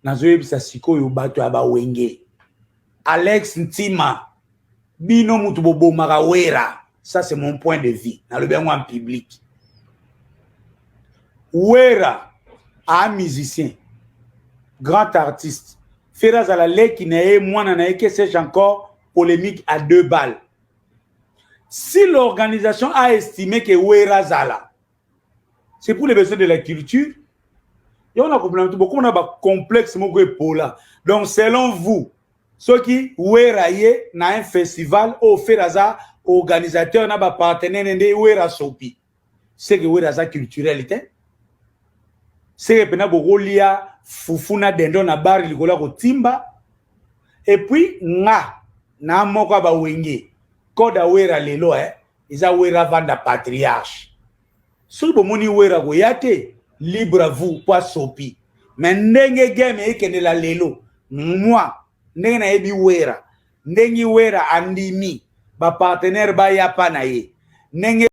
nazoyebisa sikoyo bato ya bawenge Alex Ntima bino mutu bobomaka wera. Ça c'est mon point de vue nalobi yango en public. Wera un musicien grand artiste Feraz ala leki na ye mwana na ye que sais-je encore polémique à 2 balles. Si l'organisation a estimé que Wera Zala, c'est pour les besoins de la culture, et on a compris beaucoup, on a un complexe pour là. Donc, selon vous, ceux qui Wera yé na un festival au Feraza, organisateur n'a pas partenaire de Wera Sopi, c'est que Wera Zala culturalité, c'est que pena beaucoup lia fufuna dendo na bar likola ko timba, et puis na moka ba wenge. Koda wera lelo isa wera vanda patriarche. Si vous moni wera go yate libre à vous pas sopi. Mais ndenge game ekende la lelo. Moi ndenge na ebi wera. Ndenge wera andimi ba partenaire ba yapa na ye. Ndenge